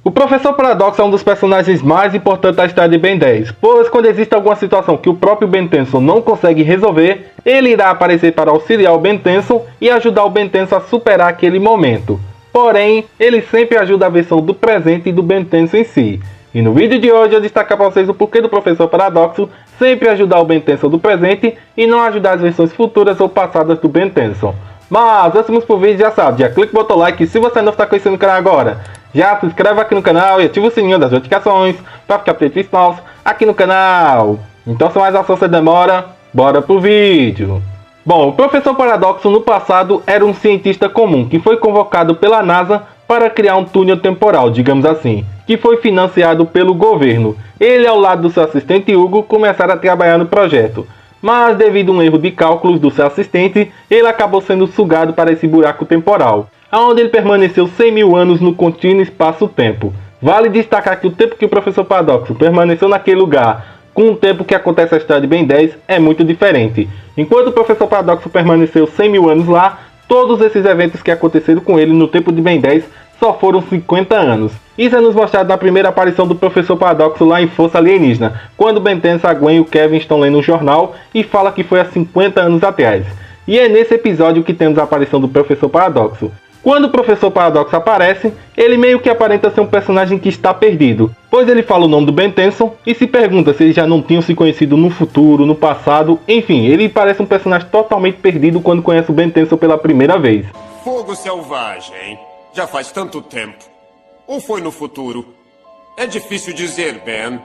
O Professor Paradox é um dos personagens mais importantes da história de Ben 10, pois quando existe alguma situação que o próprio Ben Tenson não consegue resolver, ele irá aparecer para auxiliar o Ben Tenson e ajudar o Ben Tenson a superar aquele momento. Porém, ele sempre ajuda a versão do presente e do Ben Tenson em si. E no vídeo de hoje eu destacar para vocês o porquê do Professor Paradoxo sempre ajudar o Ben Tenson do presente e não ajudar as versões futuras ou passadas do Ben Tenson. Mas antes pro vídeo, já sabe, já clica no botão like se você não está conhecendo o canal agora. Já se inscreve aqui no canal e ativa o sininho das notificações para ficar updates novos aqui no canal. Então sem mais ação sem demora, bora pro vídeo. Bom, o Professor Paradoxo no passado era um cientista comum que foi convocado pela NASA para criar um túnel temporal, digamos assim, que foi financiado pelo governo. Ele ao lado do seu assistente Hugo começaram a trabalhar no projeto. Mas devido a um erro de cálculos do seu assistente, ele acabou sendo sugado para esse buraco temporal, onde ele permaneceu 100 mil anos no contínuo espaço-tempo. Vale destacar que o tempo que o Professor Paradoxo permaneceu naquele lugar com o tempo que acontece a história de Ben 10 é muito diferente. Enquanto o Professor Paradoxo permaneceu 100 mil anos lá, todos esses eventos que aconteceram com ele no tempo de Ben 10 só foram 50 anos. Isso é nos mostrado na primeira aparição do Professor Paradoxo lá em Força Alienígena, quando Ben Tenson, a Gwen e o Kevin estão lendo um jornal e fala que foi há 50 anos atrás. E é nesse episódio que temos a aparição do Professor Paradoxo. Quando o Professor Paradoxo aparece, ele meio que aparenta ser um personagem que está perdido, pois ele fala o nome do Ben Tenson e se pergunta se eles já não tinham se conhecido no futuro, no passado, enfim, ele parece um personagem totalmente perdido quando conhece o Ben Tenson pela primeira vez. Fogo selvagem, já faz tanto tempo. Ou foi no futuro? É difícil dizer, Ben.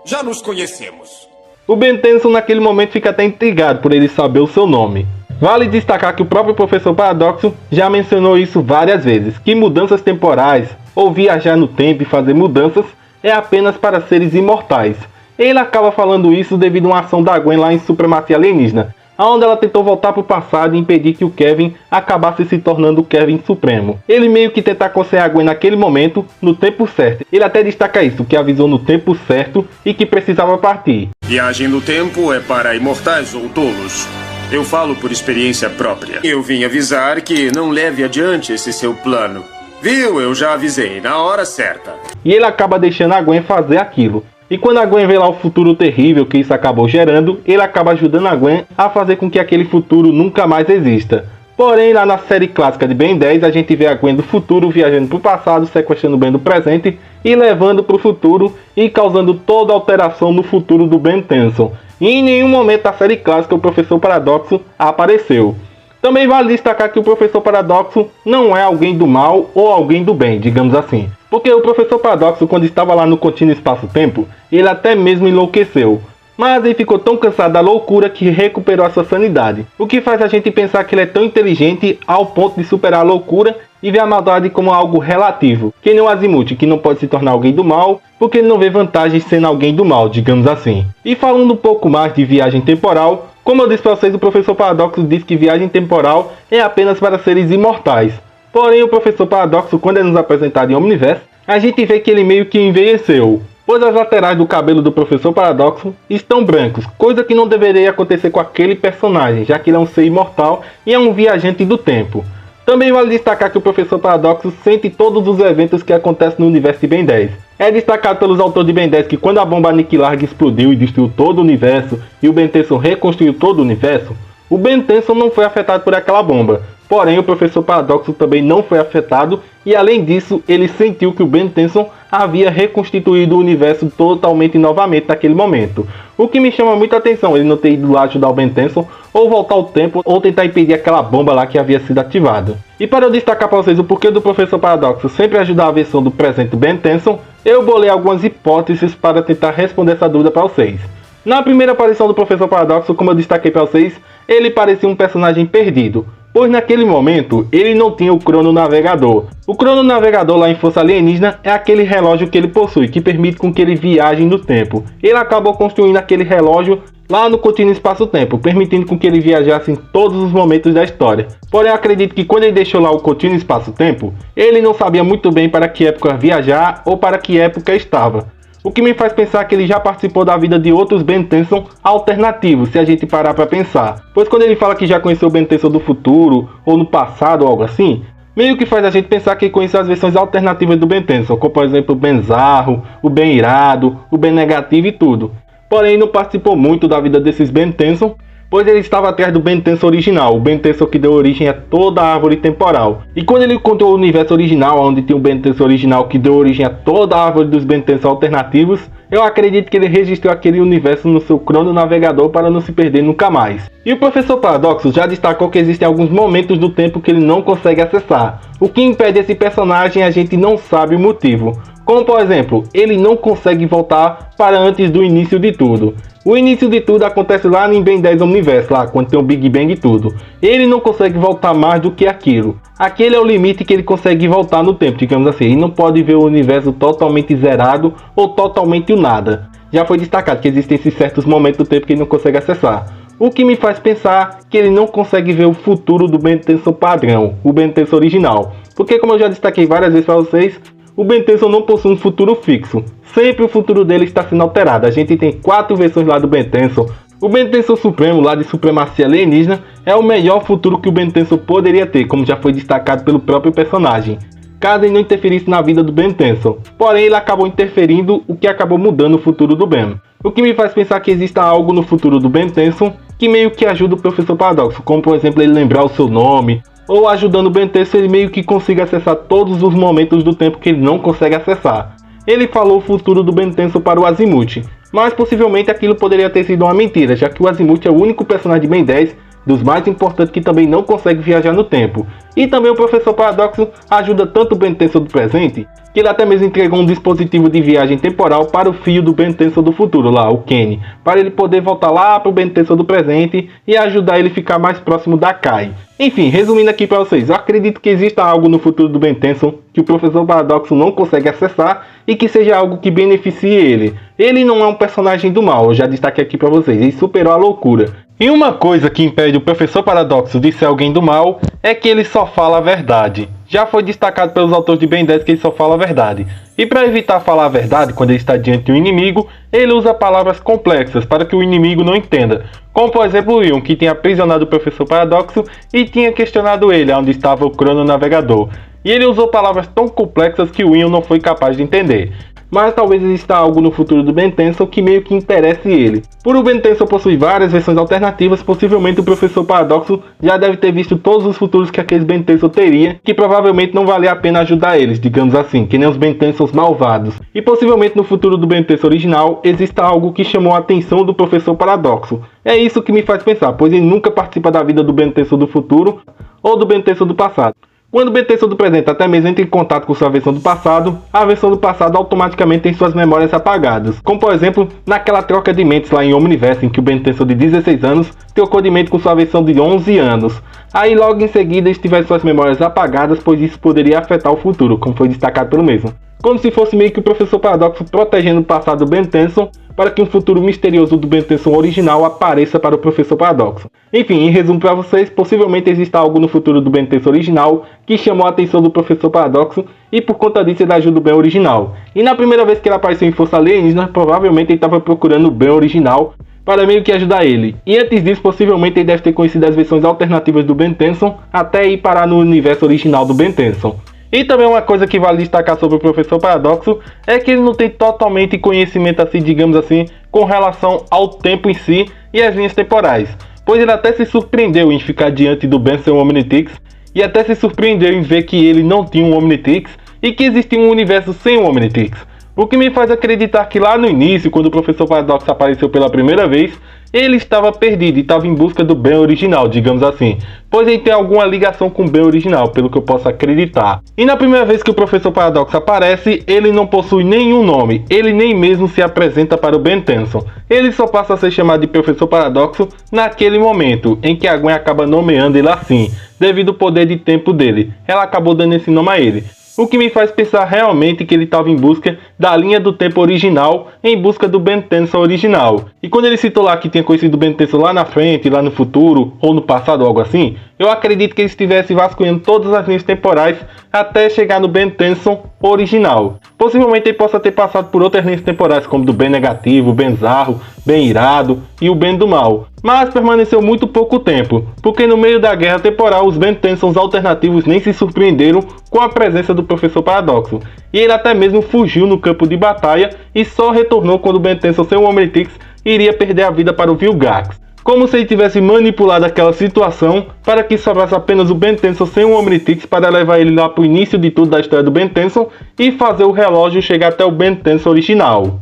Já nos conhecemos. O Ben Tenson naquele momento fica até intrigado por ele saber o seu nome. Vale destacar que o próprio Professor Paradoxo já mencionou isso várias vezes, que mudanças temporais, ou viajar no tempo e fazer mudanças, é apenas para seres imortais. Ele acaba falando isso devido a uma ação da Gwen lá em Supremacia Alienígena, onde ela tentou voltar para o passado e impedir que o Kevin acabasse se tornando o Kevin Supremo. Ele meio que tenta aconselhar a Gwen naquele momento, no tempo certo. Ele até destaca isso, que avisou no tempo certo e que precisava partir. Viagem no tempo é para imortais ou tolos. Eu falo por experiência própria. Eu vim avisar que não leve adiante esse seu plano. Viu? Eu já avisei, na hora certa. E ele acaba deixando a Gwen fazer aquilo. E quando a Gwen vê lá o futuro terrível que isso acabou gerando, ele acaba ajudando a Gwen a fazer com que aquele futuro nunca mais exista. Porém, lá na série clássica de Ben 10, a gente vê a Gwen do futuro viajando para o passado, sequestrando o Ben do presente e levando para o futuro e causando toda alteração no futuro do Ben Tenson. E em nenhum momento da série clássica o Professor Paradoxo apareceu. Também vale destacar que o Professor Paradoxo não é alguém do mal ou alguém do bem, digamos assim. Porque o Professor Paradoxo, quando estava lá no contínuo espaço-tempo, ele até mesmo enlouqueceu. Mas ele ficou tão cansado da loucura que recuperou a sua sanidade. O que faz a gente pensar que ele é tão inteligente ao ponto de superar a loucura e ver a maldade como algo relativo. Que nem o Azimuth, que não pode se tornar alguém do mal, porque ele não vê vantagem sendo alguém do mal, digamos assim. E falando um pouco mais de viagem temporal, como eu disse para vocês, o Professor Paradoxo diz que viagem temporal é apenas para seres imortais. Porém, o Professor Paradoxo, quando é nos apresentado em Omniverse, a gente vê que ele meio que envelheceu, pois as laterais do cabelo do Professor Paradoxo estão brancos, coisa que não deveria acontecer com aquele personagem, já que ele é um ser imortal e é um viajante do tempo. Também vale destacar que o Professor Paradoxo sente todos os eventos que acontecem no universo de Ben 10. É destacado pelos autores de Ben 10 que quando a bomba Aniquilarg explodiu e destruiu todo o universo e o Ben Tenson reconstruiu todo o universo, o Ben Tenson não foi afetado por aquela bomba. Porém, o Professor Paradoxo também não foi afetado e, além disso, ele sentiu que o Ben Tenson havia reconstituído o universo totalmente novamente naquele momento. O que me chama muita atenção, ele não ter ido lá ajudar o Ben Tenson ou voltar ao tempo ou tentar impedir aquela bomba lá que havia sido ativada. E para eu destacar para vocês o porquê do Professor Paradoxo sempre ajudar a versão do presente do Ben Tenson, eu bolei algumas hipóteses para tentar responder essa dúvida para vocês. Na primeira aparição do Professor Paradoxo, como eu destaquei para vocês, ele parecia um personagem perdido, pois naquele momento ele não tinha o crononavegador. O crononavegador lá em Força Alienígena é aquele relógio que ele possui, que permite com que ele viaje no tempo. Ele acabou construindo aquele relógio lá no contínuo espaço-tempo, permitindo com que ele viajasse em todos os momentos da história. Porém, eu acredito que quando ele deixou lá o contínuo espaço-tempo, ele não sabia muito bem para que época viajar ou para que época estava. O que me faz pensar que ele já participou da vida de outros Ben Tenson alternativos, se a gente parar para pensar. Pois quando ele fala que já conheceu o Ben Tenson do futuro, ou no passado, ou algo assim, meio que faz a gente pensar que conhece as versões alternativas do Ben Tennyson, como por exemplo o Ben Zarro, o Ben Irado, o Ben Negativo e tudo. Porém não participou muito da vida desses Ben Tennyson, pois ele estava atrás do Ben Tennyson original, o Ben Tennyson que deu origem a toda a árvore temporal. E quando ele encontrou o universo original, onde tem o Ben Tennyson original que deu origem a toda a árvore dos Ben Tennyson alternativos, eu acredito que ele registrou aquele universo no seu crononavegador para não se perder nunca mais. E o Professor Paradoxo já destacou que existem alguns momentos do tempo que ele não consegue acessar. O que impede esse personagem a gente não sabe o motivo. Como por exemplo, ele não consegue voltar para antes do início de tudo. O início de tudo acontece lá em Ben 10 Omniverse, lá quando tem o Big Bang e tudo. Ele não consegue voltar mais do que aquilo. Aquele é o limite que ele consegue voltar no tempo, digamos assim. Ele não pode ver o universo totalmente zerado ou totalmente o nada. Já foi destacado que existem esses certos momentos do tempo que ele não consegue acessar. O que me faz pensar que ele não consegue ver o futuro do Ben Tennyson padrão, o Ben Tennyson original. Porque como eu já destaquei várias vezes para vocês, o Ben Tennyson não possui um futuro fixo. Sempre o futuro dele está sendo alterado. A gente tem 4 versões lá do Ben Tennyson. O Ben Tennyson Supremo, lá de Supremacia Alienígena, é o melhor futuro que o Ben Tennyson poderia ter, como já foi destacado pelo próprio personagem, caso ele não interferisse na vida do Ben Tennyson. Porém, ele acabou interferindo, o que acabou mudando o futuro do Ben. O que me faz pensar que exista algo no futuro do Ben Tennyson que meio que ajuda o Professor Paradoxo, como por exemplo ele lembrar o seu nome, ou ajudando o Ben Tennyson ele meio que consiga acessar todos os momentos do tempo que ele não consegue acessar. Ele falou o futuro do Ben Tennyson para o Azimuth, mas possivelmente aquilo poderia ter sido uma mentira, já que o Azimuth é o único personagem de Ben 10 dos mais importantes que também não consegue viajar no tempo. E também o Professor Paradoxo ajuda tanto o Ben Tennyson do presente, que ele até mesmo entregou um dispositivo de viagem temporal para o filho do Ben Tennyson do futuro, lá, o Kenny, para ele poder voltar lá para o Ben Tennyson do presente e ajudar ele a ficar mais próximo da Kai. Enfim, resumindo aqui para vocês, eu acredito que exista algo no futuro do Ben Tennyson que o Professor Paradoxo não consegue acessar e que seja algo que beneficie ele. Ele não é um personagem do mal, eu já destaquei aqui para vocês, ele superou a loucura. E uma coisa que impede o Professor Paradoxo de ser alguém do mal é que ele só fala a verdade. Já foi destacado pelos autores de Ben 10 que ele só fala a verdade. E para evitar falar a verdade quando ele está diante de um inimigo, ele usa palavras complexas para que o inimigo não entenda. Como por exemplo o Ion, que tinha aprisionado o Professor Paradoxo e tinha questionado ele onde estava o crononavegador. E ele usou palavras tão complexas que o Ion não foi capaz de entender. Mas talvez exista algo no futuro do Ben Tennyson que meio que interesse ele. Por o Ben Tennyson possuir várias versões alternativas, possivelmente o Professor Paradoxo já deve ter visto todos os futuros que aqueles Ben Tennyson teria, que provavelmente não valia a pena ajudar eles, digamos assim, que nem os Ben Tennysons malvados. E possivelmente no futuro do Ben Tennyson original exista algo que chamou a atenção do Professor Paradoxo. É isso que me faz pensar, pois ele nunca participa da vida do Ben Tennyson do futuro ou do Ben Tennyson do passado. Quando o Ben Tennyson do presente até mesmo entra em contato com sua versão do passado, a versão do passado automaticamente tem suas memórias apagadas. Como por exemplo, naquela troca de mentes lá em Omniverse, em que o Ben Tennyson de 16 anos trocou de mente com sua versão de 11 anos. Aí logo em seguida eles tiveram suas memórias apagadas, pois isso poderia afetar o futuro, como foi destacado pelo mesmo. Como se fosse meio que o Professor Paradoxo protegendo o passado do Ben Tennyson para que um futuro misterioso do Ben Tennyson original apareça para o Professor Paradoxo. Enfim, em resumo para vocês, possivelmente exista algo no futuro do Ben Tennyson original que chamou a atenção do Professor Paradoxo e por conta disso ele ajuda o Ben original. E na primeira vez que ele apareceu em Força Alienígena, provavelmente ele estava procurando o Ben original para meio que ajudar ele. E antes disso, possivelmente ele deve ter conhecido as versões alternativas do Ben Tennyson até ir parar no universo original do Ben Tennyson. E também uma coisa que vale destacar sobre o Professor Paradoxo é que ele não tem totalmente conhecimento assim, digamos assim, com relação ao tempo em si e as linhas temporais. Pois ele até se surpreendeu em ficar diante do Ben sem um Omnitrix e até se surpreendeu em ver que ele não tinha um Omnitrix e que existia um universo sem um Omnitrix. O que me faz acreditar que lá no início, quando o Professor Paradoxo apareceu pela primeira vez, ele estava perdido e estava em busca do Ben original, digamos assim, pois ele tem alguma ligação com o Ben original, pelo que eu posso acreditar. E na primeira vez que o Professor Paradoxo aparece, ele não possui nenhum nome, ele nem mesmo se apresenta para o Ben Tennyson. Ele só passa a ser chamado de Professor Paradoxo naquele momento, em que a Gwen acaba nomeando ele assim, devido ao poder de tempo dele. Ela acabou dando esse nome a ele. O que me faz pensar realmente que ele estava em busca da linha do tempo original, em busca do Ben Tennyson original. E quando ele citou lá que tinha conhecido o Ben Tennyson lá na frente, lá no futuro, ou no passado, ou algo assim, eu acredito que ele estivesse vasculhando todas as linhas temporais até chegar no Ben Tennyson original. Possivelmente ele possa ter passado por outras linhas temporais, como do Ben negativo, Ben zarro, Ben irado e o Ben do mal, mas permaneceu muito pouco tempo, porque no meio da guerra temporal os Ben Tensons alternativos nem se surpreenderam com a presença do Professor Paradoxo, e ele até mesmo fugiu no campo de batalha e só retornou quando o Ben Tenson sem o Omnitrix iria perder a vida para o Vilgax. Como se ele tivesse manipulado aquela situação para que sobrasse apenas o Ben Tenson sem o Omnitrix para levar ele lá para o início de tudo da história do Ben Tenson e fazer o relógio chegar até o Ben Tenson original.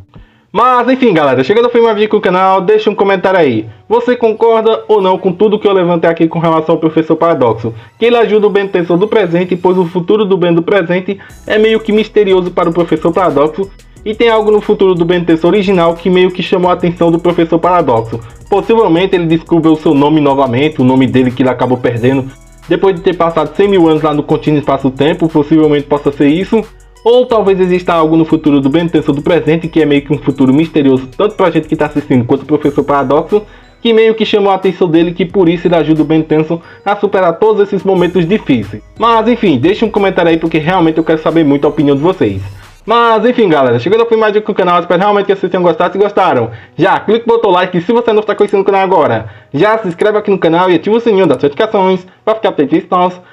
Mas enfim galera, chegando ao fim mais vídeo com o canal, deixa um comentário aí. Você concorda ou não com tudo que eu levantei aqui com relação ao Professor Paradoxo? Que ele ajuda o Ben Tenson do presente, pois o futuro do Ben do presente é meio que misterioso para o Professor Paradoxo. E tem algo no futuro do Ben Tenson original que meio que chamou a atenção do Professor Paradoxo. Possivelmente ele descobriu o seu nome novamente, o nome dele que ele acabou perdendo depois de ter passado 100 mil anos lá no contínuo espaço-tempo, possivelmente possa ser isso. Ou talvez exista algo no futuro do Ben Tenson do presente que é meio que um futuro misterioso tanto pra gente que tá assistindo quanto o Professor Paradoxo, que meio que chamou a atenção dele, que por isso ele ajuda o Ben Tenson a superar todos esses momentos difíceis. Mas enfim, deixa um comentário aí porque realmente eu quero saber muito a opinião de vocês. Mas enfim galera, chegando ao fim mais do canal, espero realmente que vocês tenham gostado. Se gostaram, já clica no botão like, e se você não está conhecendo o canal agora, já se inscreve aqui no canal e ativa o sininho das notificações para ficar update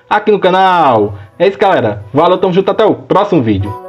aqui no canal. É isso galera, valeu, tamo junto, até o próximo vídeo.